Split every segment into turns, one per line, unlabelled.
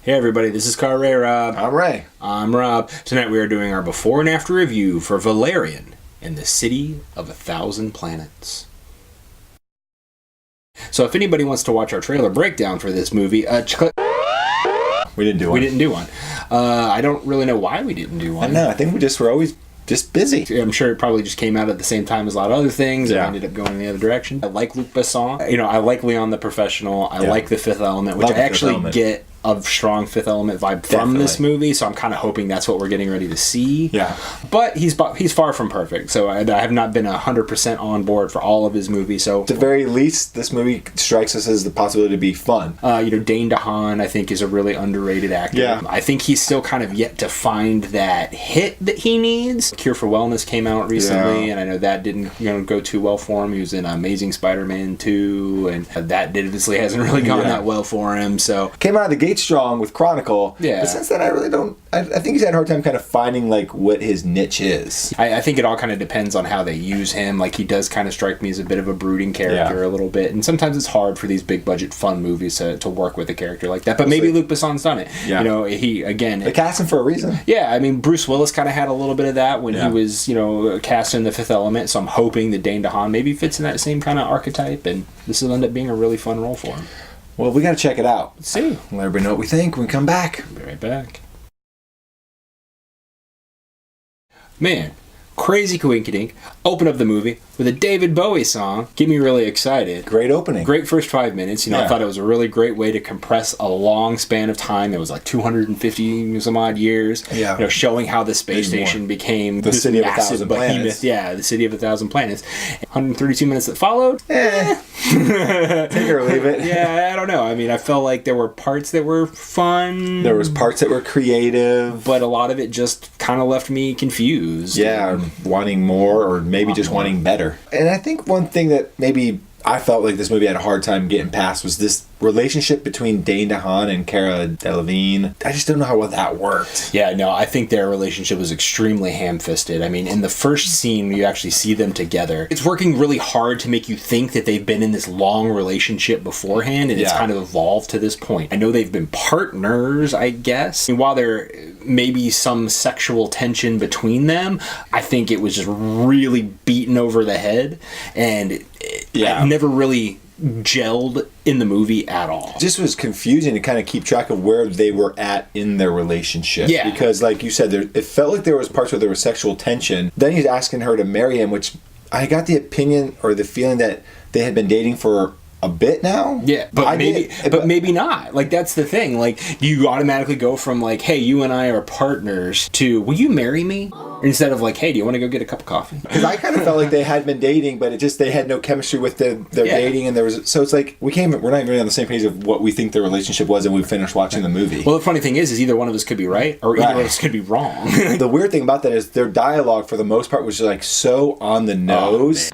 Hey everybody, this is Rob.
I'm Ray.
I'm Rob. Tonight we are doing our before and after review for Valerian and the City of 1,000 Planets. So if anybody wants to watch our trailer breakdown for this movie,
we didn't do one.
We didn't do one. I don't really know why we didn't do one.
I know. I think we just were always just busy.
I'm sure it probably just came out at the same time as a lot of other things and
Yeah.
ended up going in the other direction. I like Luc Besson. You know, I like Leon the Professional. I like The Fifth Element, which I actually get a strong Fifth Element vibe from this movie, so I'm kind of hoping that's what we're getting ready to see.
Yeah.
But he's far from perfect, so I have not been 100% on board for all of his movies. So
at the very least, this movie strikes us as the possibility to be fun.
Dane Dehaan, I think, is a really underrated actor.
Yeah.
I think he's still kind of yet to find that hit that he needs. Cure for Wellness came out recently, and I know that didn't go too well for him. He was in Amazing Spider-Man 2, and that obviously hasn't really gone that well for him. So
came out of the gate strong with Chronicle.
Yeah.
But since then, I really don't. I think he's had a hard time kind of finding like what his niche is.
I think it all kind of depends on how they use him. Like, he does kind of strike me as a bit of a brooding character a little bit, and sometimes it's hard for these big budget fun movies to work with a character like that. But maybe Luc Besson's done it.
Yeah.
They
cast him for a reason.
Yeah, I mean, Bruce Willis kind of had a little bit of that when he was cast in The Fifth Element. So I'm hoping that Dane Dehaan maybe fits in that same kind of archetype, and this will end up being a really fun role for him.
Well, we got to check it out.
Let's see.
Let everybody know what we think when we come back.
Be right back. Man, crazy coinkydink. Open up the movie with a David Bowie song. Get me really excited.
Great opening.
Great first 5 minutes. I thought it was a really great way to compress a long span of time. It was like 250 some odd years.
Yeah.
Showing how the space station became
the city of 1,000
behemoth.
planets.
Yeah, the city of 1,000 planets. 132 minutes that followed.
Take it or leave it.
Yeah, I don't know. I mean, I felt like there were parts that were fun.
There was parts that were creative,
but a lot of it just kind of left me confused.
Yeah, wanting more, or maybe just wanting better. And I think one thing that maybe I felt like this movie had a hard time getting past was this relationship between Dane Dehaan and Cara Delevingne. I just don't know how well that worked.
Yeah, no, I think their relationship was extremely ham-fisted. I mean, in the first scene, you actually see them together. It's working really hard to make you think that they've been in this long relationship beforehand, and it's kind of evolved to this point. I know they've been partners, I guess. And while there may be some sexual tension between them, I think it was just really beaten over the head, and it never really gelled in the movie at all.
It just was confusing to kind of keep track of where they were at in their relationship.
Yeah.
Because like you said, it felt like there was parts where there was sexual tension. Then he's asking her to marry him, which I got the opinion or the feeling that they had been dating for a bit now.
Yeah, but maybe not. Like, that's the thing. Like, you automatically go from like, hey, you and I are partners, to, will you marry me? Instead of like, hey, do you want to go get a cup of coffee?
Because I kind of felt like they had been dating, but they had no chemistry with their dating, and so it's like we're not even really on the same page of what we think their relationship was, and we finished watching the movie.
Well, the funny thing is either one of us could be right, or either of us could be wrong.
The weird thing about that is their dialogue, for the most part, was just like so on the nose.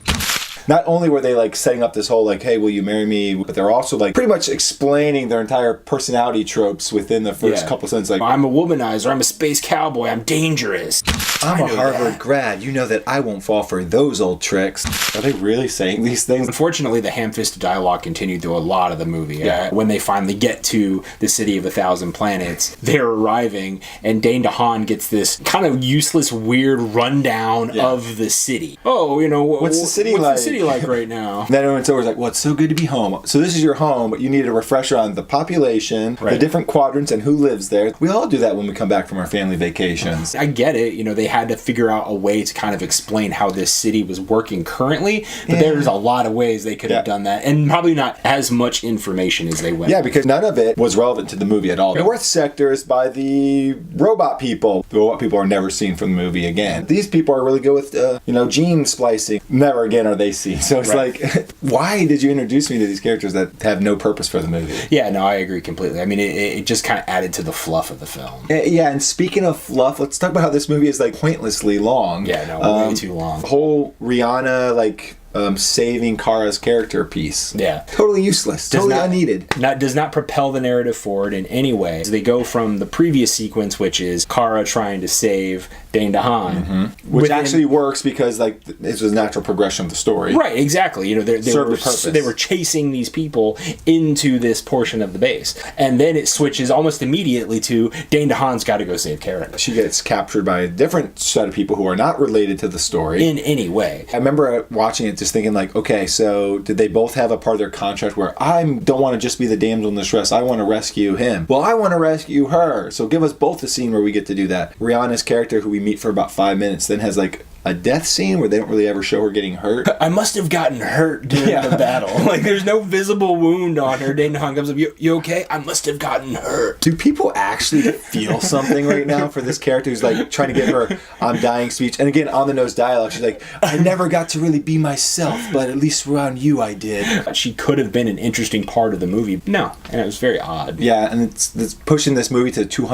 Not only were they like setting up this whole like, hey, will you marry me? But they're also like pretty much explaining their entire personality tropes within the first couple sentences. Like,
I'm a womanizer, I'm a space cowboy, I'm dangerous.
I'm a Harvard grad. You know that I won't fall for those old tricks. Are they really saying these things?
Unfortunately, the ham-fisted dialogue continued through a lot of the movie. Yeah. When they finally get to the city of 1,000 planets, they're arriving, and Dane Dehaan gets this kind of useless, weird rundown of the city. Oh,
what's the city
like right now?
Then everyone's always like, well, it's so good to be home. So this is your home, but you need a refresher on the population, the different quadrants, and who lives there. We all do that when we come back from our family vacations.
I get it. They had to figure out a way to kind of explain how this city was working currently, but there's a lot of ways they could have done that, and probably not as much information as they went.
Yeah, because none of it was relevant to the movie at all. The North sector is by the robot people. The robot people are never seen from the movie again. These people are really good with, gene splicing. Never again are they seen. So it's like, why did you introduce me to these characters that have no purpose for the movie?
Yeah, no, I agree completely. I mean, it just kind of added to the fluff of the film.
Yeah, and speaking of fluff, let's talk about how this movie is like pointlessly long.
Yeah, no, way too long.
The whole Rihanna saving Cara's character piece.
Yeah.
Totally useless. Totally unneeded.
Does not propel the narrative forward in any way. They go from the previous sequence, which is Cara trying to save Dane Dehaan.
Which actually works because like this was a natural progression of the story.
Right, exactly. They were chasing these people into this portion of the base. And then it switches almost immediately to Dane DeHaan's got to go save Cara.
She gets captured by a different set of people who are not related to the story.
In any way.
I remember watching it just thinking like, okay, so did they both have a part of their contract where I don't want to just be the damsel in distress, I want to rescue him. Well, I want to rescue her. So give us both a scene where we get to do that. Rihanna's character, who we meet for about 5 minutes, then has like a death scene where they don't really ever show her getting hurt.
I must have gotten hurt during the battle. Like, there's no visible wound on her. Dane DeHaan comes up, you okay? I must have gotten hurt.
Do people actually feel something right now for this character who's like trying to give her I'm dying speech? And again, on the nose dialogue, she's like, I never got to really be myself, but at least around you I did.
She could have been an interesting part of the movie. No, and it was very odd.
Yeah, and it's pushing this movie to 2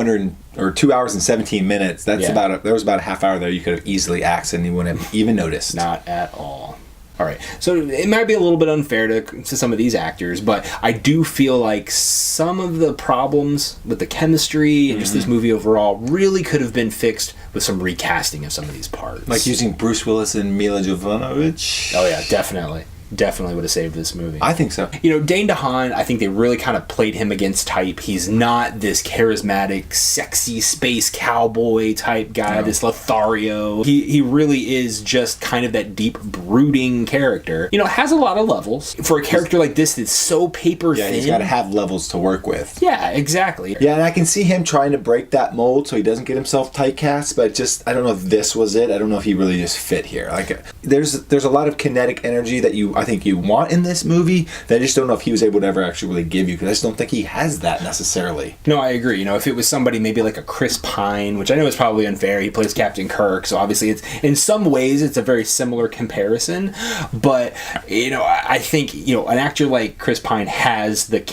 hours and 17 minutes. There was about a half hour there you could have easily axed and you wouldn't have even noticed.
Not at all. All right, so it might be a little bit unfair to some of these actors, but I do feel like some of the problems with the chemistry and just this movie overall really could have been fixed with some recasting of some of these parts.
Like using Bruce Willis and Mila Jovovich?
Oh yeah, definitely. Definitely would have saved this movie.
I think so.
Dane DeHaan, I think they really kind of played him against type. He's not this charismatic, sexy space cowboy type guy, this Lothario. He really is just kind of that deep, brooding character. Has a lot of levels. For a character like this that's so paper thin.
Yeah, he's got to have levels to work with.
Yeah, exactly.
Yeah, and I can see him trying to break that mold so he doesn't get himself typecast, but just, I don't know if this was it. I don't know if he really just fit here. Like, there's a lot of kinetic energy that I think you want in this movie that I just don't know if he was able to ever actually really give you, because I just don't think he has that necessarily.
No, I agree. If it was somebody maybe like a Chris Pine, which I know is probably unfair, he plays Captain Kirk, so obviously it's in some ways it's a very similar comparison, but I think an actor like Chris Pine has that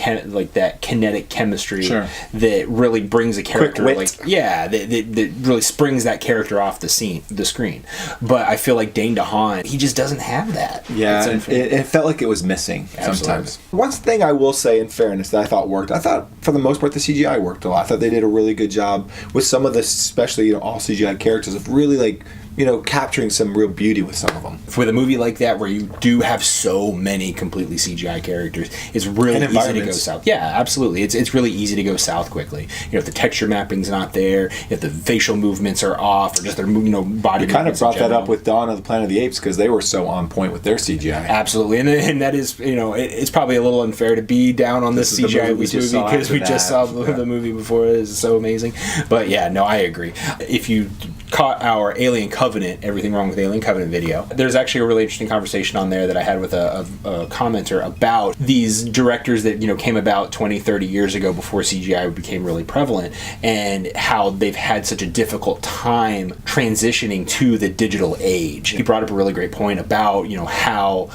kinetic chemistry that really brings a character that really springs that character off the screen. But I feel like Dane DeHaan, he just doesn't have that.
Yeah, it felt like it was missing sometimes. One thing I will say, in fairness, that I thought worked, I thought for the most part the CGI worked a lot. I thought they did a really good job with some of the, especially all CGI characters, of really capturing some real beauty with some of them.
For the movie like that, where you do have so many completely CGI characters, it's really easy to go south. Yeah, absolutely. It's really easy to go south quickly. If the texture mapping's not there, if the facial movements are off, or just their body movements.
You kind of brought that up with Dawn of the Planet of the Apes, because they were so on point with their CGI.
Absolutely, and that is, it's probably a little unfair to be down on this CGI movie because we just saw the movie before. It is so amazing. But yeah, no, I agree. If you caught our Alien Covenant, Everything Wrong with Alien Covenant video, there's actually a really interesting conversation on there that I had with a commenter about these directors that came about 20, 30 years ago before CGI became really prevalent, and how they've had such a difficult time transitioning to the digital age. He brought up a really great point about how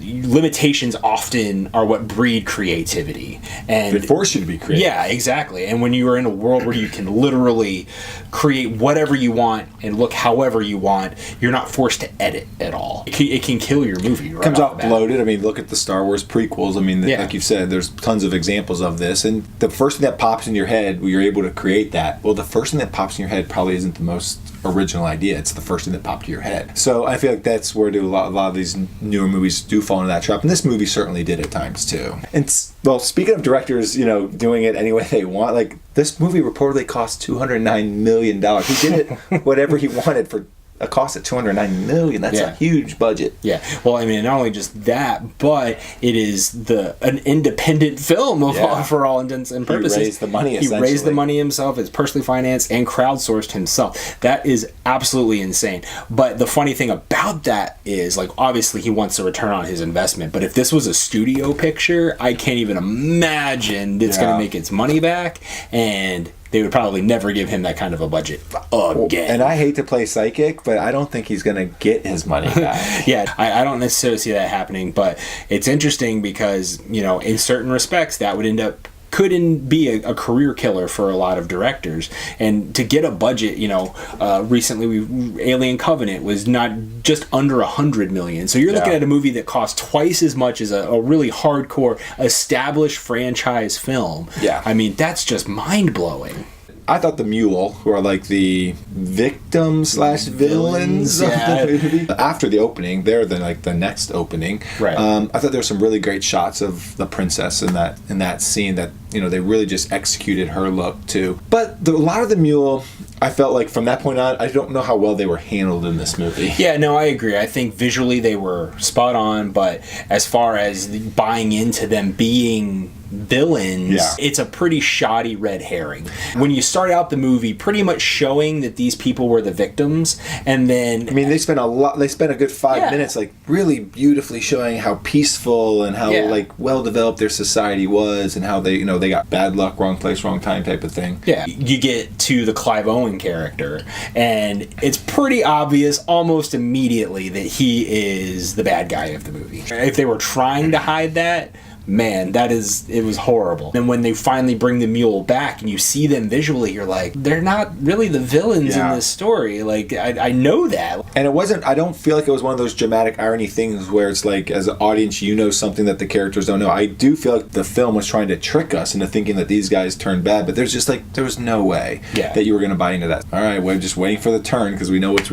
limitations often are what breed creativity, and
they force you to be creative.
Yeah, exactly. And when you are in a world where you can literally create whatever you want and look however you want, you're not forced to edit at all. It can kill your movie. Right,
comes off bloated. I mean, look at the Star Wars prequels. I mean, like you've said, there's tons of examples of this, and the first thing that pops in your head when you're able to create that, well, the first thing that pops in your head probably isn't the most original idea. It's the first thing that popped to your head. So I feel like that's where a lot of these newer movies do fall into that trap, and this movie certainly did at times too. And well, speaking of directors, doing it any way they want, like this movie reportedly cost $209 million. He did it whatever he wanted for a cost of $209 million. That's a huge budget.
Yeah. Well, I mean, not only just that, but it is an independent film for all intents and purposes.
He raised the money.
He raised the money himself. It's personally financed and crowdsourced himself. That is absolutely insane. But the funny thing about that is, obviously he wants a return on his investment. But if this was a studio picture, I can't even imagine it's going to make its money back, and they would probably never give him that kind of a budget again.
And I hate to play psychic, but I don't think he's going to get his money back.
Yeah, I don't necessarily see that happening, but it's interesting because, in certain respects, that would end up could be a career killer for a lot of directors. And to get a budget, recently Alien Covenant was not just under $100 million. So you're looking at a movie that cost twice as much as a really hardcore established franchise film.
Yeah.
I mean, that's just mind-blowing.
I thought the mule, who are like the victims/villains of the movie, after the opening, they're the next opening.
Right.
I thought there were some really great shots of the princess in that scene that they really just executed her look too. But a lot of the mule, I felt like from that point on, I don't know how well they were handled in this movie.
Yeah, no, I agree. I think visually they were spot on, but as far as buying into them being villains, it's a pretty shoddy red herring. When you start out the movie pretty much showing that these people were the victims, and then
they spent a good 5 minutes really beautifully showing how peaceful and how well developed their society was, and how they got bad luck, wrong place, wrong time type of thing.
Yeah. You get to the Clive Owen character, and it's pretty obvious almost immediately that he is the bad guy of the movie. If they were trying to hide that, man, it was horrible. And when they finally bring the mule back and you see them visually, you're like, they're not really the villains in this story. I know that.
And I don't feel like it was one of those dramatic irony things where it's like, as an audience, something that the characters don't know. I do feel like the film was trying to trick us into thinking that these guys turned bad, but there was no way that you were going to buy into that. All right, we're just waiting for the turn because we know what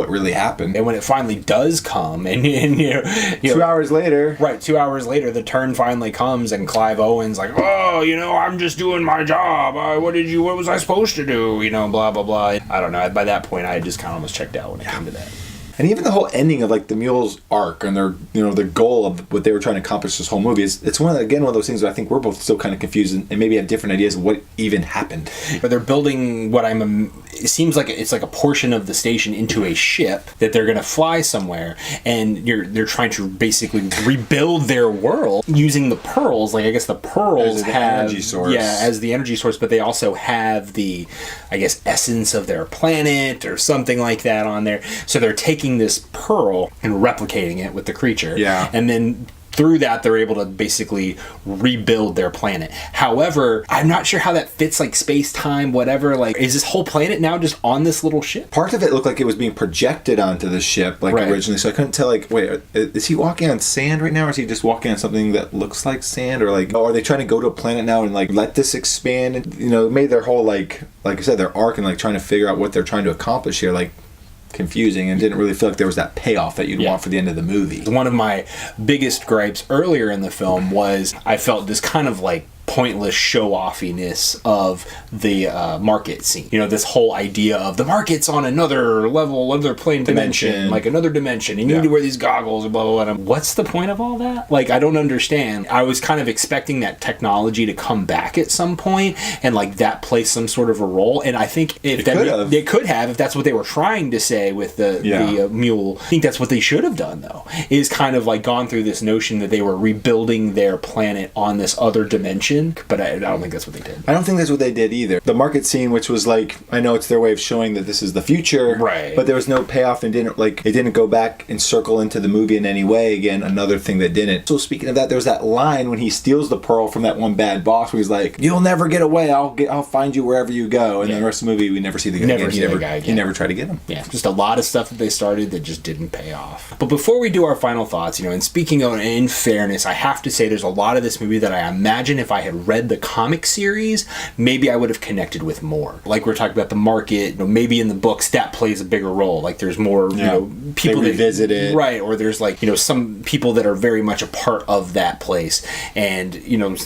really happened.
And when it finally does come, and
2 hours later,
right, 2 hours later, the turn finally comes, and Clive Owen's like, I'm just doing my job. What was I supposed to do? Blah, blah, blah. I don't know. By that point, I just kind of almost checked out when it came to that.
And even the whole ending of the mule's arc and their the goal of what they were trying to accomplish this whole movie it's one of those things that I think we're both still kind of confused and maybe have different ideas of what even happened.
But they're building it seems like it's like a portion of the station into a ship that they're going to fly somewhere, and they're trying to basically rebuild their world using the pearls. I guess the pearls have
energy source.
Yeah, as the energy source, but they also have the, I guess, essence of their planet or something like that on there. So they're taking this pearl and replicating it with the creature.
Yeah.
And then through that, they're able to basically rebuild their planet. However, I'm not sure how that fits space-time, whatever. Is this whole planet now just on this little ship?
Part of it looked like it was being projected onto the ship, originally, so I couldn't tell, wait, is he walking on sand right now, or is he just walking on something that looks like sand? Or, are they trying to go to a planet now and, let this expand? And, made their whole, like I said, their arc and, trying to figure out what they're trying to accomplish here, confusing, and didn't really feel like there was that payoff that you'd want for the end of the movie.
One of my biggest gripes earlier in the film was I felt this kind of pointless show-offiness of the market scene. This whole idea of the market's on another level, another plane dimension, another dimension, and you need to wear these goggles and blah, blah, blah. What's the point of all that? I don't understand. I was kind of expecting that technology to come back at some point and that play some sort of a role, and I think it could have, if that's what they were trying to say with the mule. I think that's what they should have done, though, is kind of gone through this notion that they were rebuilding their planet on this other dimension. But I don't think that's what they did.
I don't think that's what they did either. The market scene, which was I know it's their way of showing that this is the future,
right?
But there was no payoff, and it didn't go back and circle into the movie in any way. Again, another thing that didn't. So speaking of that, there was that line when he steals the pearl from that one bad boss, where he's like, "You'll never get away. I'll find you wherever you go." And then the rest of the movie, we never see the guy again. He never tried to get him.
Yeah, just a lot of stuff that they started that just didn't pay off. But before we do our final thoughts, and speaking of, in fairness, I have to say there's a lot of this movie that I imagine if I had read the comic series, maybe I would have connected with more. We're talking about the market, maybe in the books that plays a bigger role. There's more, people
they revisit it,
right? Or there's some people that are very much a part of that place, and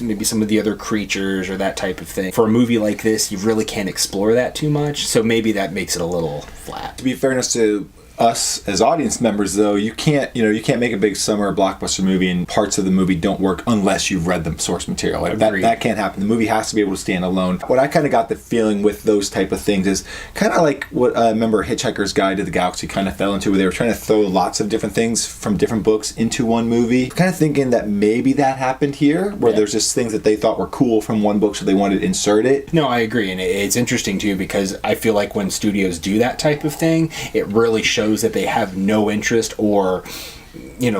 maybe some of the other creatures or that type of thing. For a movie like this, you really can't explore that too much, so maybe that makes it a little flat.
To be fairness to us as audience members, though, you can't make a big summer blockbuster movie and parts of the movie don't work unless you've read the source material. That can't happen. The movie has to be able to stand alone. What I kind of got the feeling with those type of things is kind of like what I remember Hitchhiker's Guide to the Galaxy kind of fell into, where they were trying to throw lots of different things from different books into one movie. Kind of thinking that maybe that happened here, where there's just things that they thought were cool from one book, so they wanted to insert it.
No, I agree, and it's interesting too, because I feel like when studios do that type of thing, it really shows that they have no interest or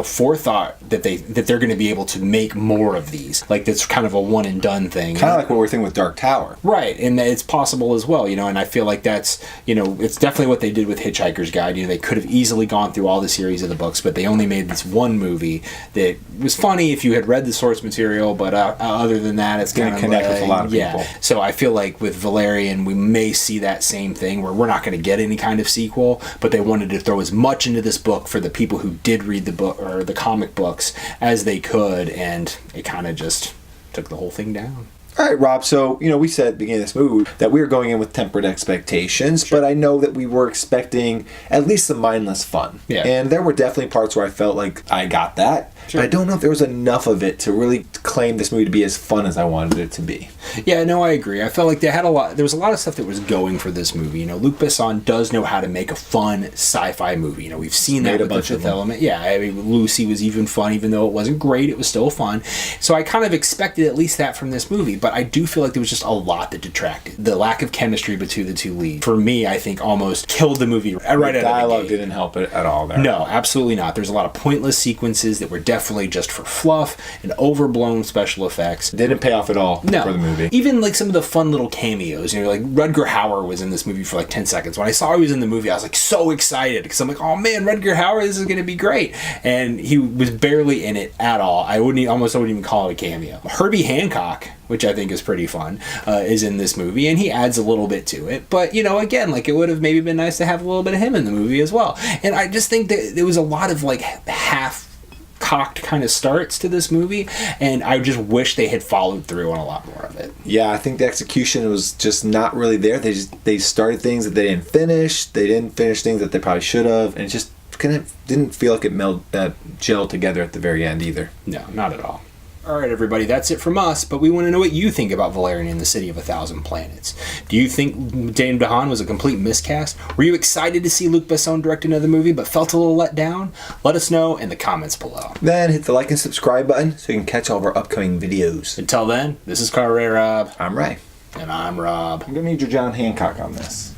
forethought that they're going to be able to make more of these. Like, that's kind of a one and done thing.
Kind of like what we're thinking with Dark Tower.
Right, and it's possible as well, you know, and I feel like that's, you know, it's definitely what they did with Hitchhiker's Guide. You know, they could have easily gone through all the series of the books, but they only made this one movie that was funny if you had read the source material, but other than that, it's
going to connect with a lot of people.
Yeah. So I feel like with Valerian, we may see that same thing where we're not going to get any kind of sequel, but they wanted to throw as much into this book for the people who did read the book or the comic books as they could, and it kind of just took the whole thing down.
All right, Rob, so, you know, we said at the beginning of this movie that we were going in with tempered expectations,
Sure.
but I know that we were expecting at least some mindless fun.
Yeah.
And there were definitely parts where I felt like I got that.
Sure.
But I don't know if there was enough of it to really claim this movie to be as fun as I wanted it to be.
Yeah, no, I agree. I felt like there was a lot of stuff that was going for this movie. You know, Luc Besson does know how to make a fun sci-fi movie. You know, we've seen that with the Fifth Element. Yeah, I mean, Lucy was even fun, even though it wasn't great, it was still fun. So I kind of expected at least that from this movie, but I do feel like there was just a lot that detracted. The lack of chemistry between the two leads, for me, I think almost killed the movie right out of the gate.
The dialogue didn't help it at all there.
No, absolutely not. There's a lot of pointless sequences that were definitely just for fluff and overblown special effects.
Didn't pay off at all for the movie.
Even like some of the fun little cameos. You know, like Rutger Hauer was in this movie for like 10 seconds. When I saw he was in the movie, I was like so excited because I'm like, oh man, Rutger Hauer, this is going to be great. And he was barely in it at all. I wouldn't even call it a cameo. Herbie Hancock, which I think is pretty fun, is in this movie, and he adds a little bit to it. But, you know, again, like, it would have maybe been nice to have a little bit of him in the movie as well. And I just think that there was a lot of, like, half-cocked kind of starts to this movie, and I just wish they had followed through on a lot more of it.
Yeah, I think the execution was just not really there. They started things that they didn't finish. They didn't finish things that they probably should have, and it just didn't feel like it gelled together at the very end either.
No, not at all. All right, everybody, that's it from us, but we want to know what you think about Valerian and the City of a Thousand Planets. Do you think Dane Dehaan was a complete miscast? Were you excited to see Luc Besson direct another movie but felt a little let down? Let us know in the comments below.
Then hit the like and subscribe button so you can catch all of our upcoming videos.
Until then, this is Rob.
I'm Ray.
And I'm Rob.
I'm going to need your John Hancock on this.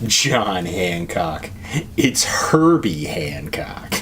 John Hancock. It's Herbie Hancock.